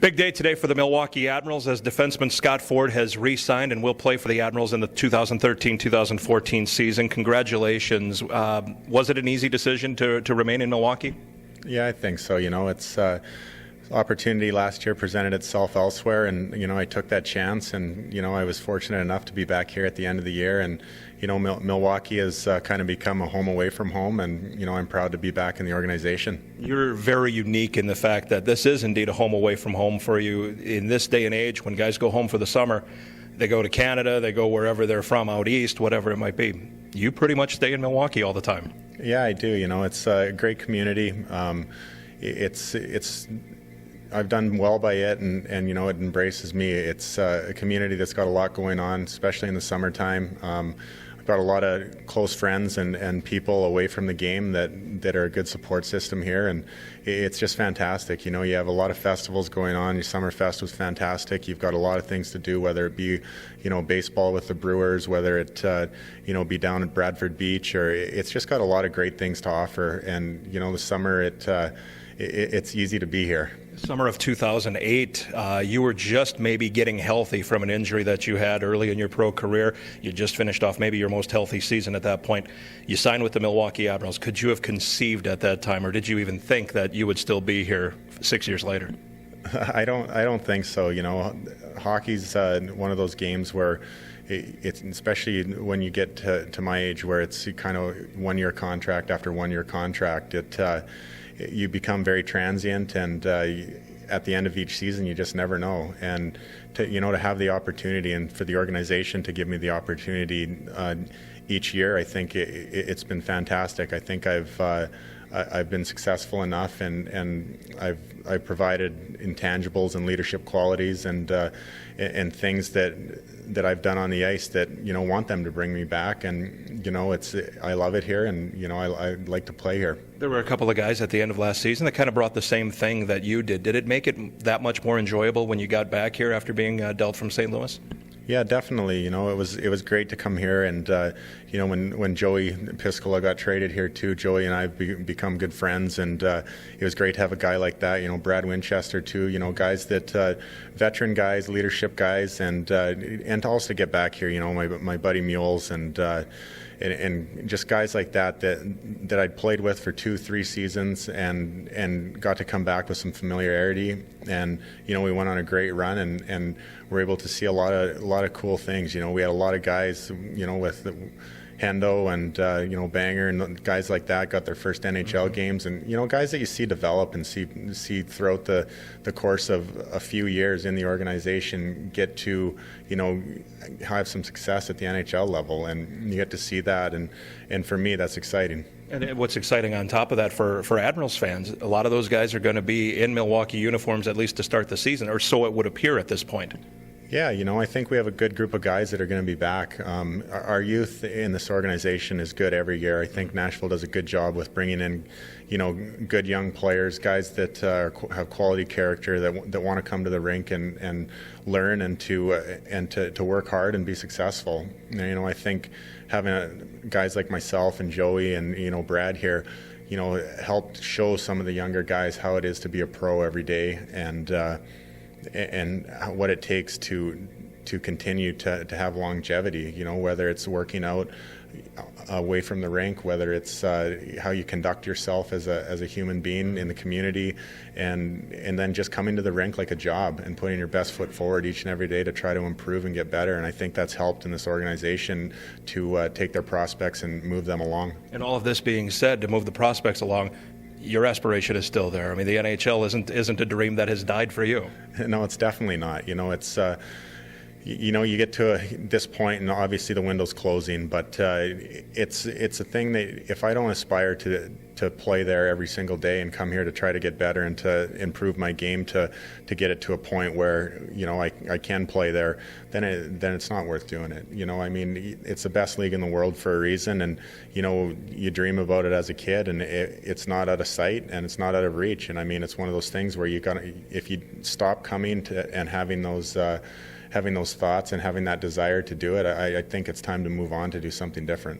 Big day today for the Milwaukee Admirals as defenseman Scott Ford has re-signed and will play for the Admirals in the 2013-2014 season. Congratulations. Was it an easy decision to remain in Milwaukee? Yeah, I think so. It's opportunity last year presented itself elsewhere, and I took that chance, and I was fortunate enough to be back here at the end of the year, and Milwaukee has kind of become a home away from home, and I'm proud to be back in the organization. You're very unique in the fact that this is indeed a home away from home for you in this day and age. When guys go home for the summer, they go to Canada, they go wherever they're from, out east, whatever it might be. You pretty much stay in Milwaukee all the time. Yeah, I do. It's a great community. I've done well by it, and it embraces me. It's a community that's got a lot going on, especially in the summertime. I've got a lot of close friends and people away from the game that are a good support system here, and it's just fantastic. You have a lot of festivals going on. Your Summer Fest was fantastic. You've got a lot of things to do, whether it be baseball with the Brewers, whether it be down at Bradford Beach, or it's just got a lot of great things to offer. And the summer it's easy to be here. Summer of 2008, you were just maybe getting healthy from an injury that you had early in your pro career. You just finished off maybe your most healthy season at that point. You signed with the Milwaukee Admirals. Could you have conceived at that time, or did you even think that you would still be here 6 years later? I don't think so. Hockey's one of those games where it's, especially when you get to my age, where it's kind of 1 year contract after 1 year contract. You become very transient, and at the end of each season, you just never know. And to have the opportunity, and for the organization to give me the opportunity each year, I think it's been fantastic. I think I've been successful enough, and I've provided intangibles and leadership qualities and things that I've done on the ice that want them to bring me back. And I love it here, and I like to play here. There were a couple of guys at the end of last season that kind of brought the same thing that you did. Did it make it that much more enjoyable when you got back here after being dealt from St. Louis? Yeah, definitely. It was great to come here, and when Joey Piscola got traded here too, Joey and I have become good friends, and it was great to have a guy like that. Brad Winchester too. Guys that veteran guys, leadership guys, and also to get back here. My buddy Mules and just guys like that I'd played with for 2-3 seasons and got to come back with some familiarity, and we went on a great run and were able to see a lot of cool things. We had a lot of guys with Hendo and Banger and guys like that got their first NHL games, and guys that you see develop and see throughout the course of a few years in the organization get to have some success at the NHL level, and you get to see that, and for me that's exciting. And what's exciting on top of that for Admirals fans, a lot of those guys are going to be in Milwaukee uniforms at least to start the season, or so it would appear at this point. Yeah, I think we have a good group of guys that are going to be back. Our youth in this organization is good every year. I think Nashville does a good job with bringing in, good young players, guys that have quality character, that want to come to the rink and learn and to work hard and be successful. I think having guys like myself and Joey and Brad here, helped show some of the younger guys how it is to be a pro every day, and what it takes to continue to have longevity, whether it's working out away from the rink, whether it's how you conduct yourself as a human being in the community, and then just coming to the rink like a job and putting your best foot forward each and every day to try to improve and get better. And I think that's helped in this organization to take their prospects and move them along. And all of this being said, to move the prospects along, your aspiration is still there. I mean, the NHL isn't a dream that has died for you. No, it's definitely not. It's you get to this point, and obviously the window's closing, but it's a thing that if I don't aspire to play there every single day and come here to try to get better and to improve my game to get it to a point where I can play there, then it's not worth doing it. It's the best league in the world for a reason, and you dream about it as a kid, and it's not out of sight and it's not out of reach. And it's one of those things where if you stop coming to and having those thoughts and having that desire to do it, I think it's time to move on to do something different.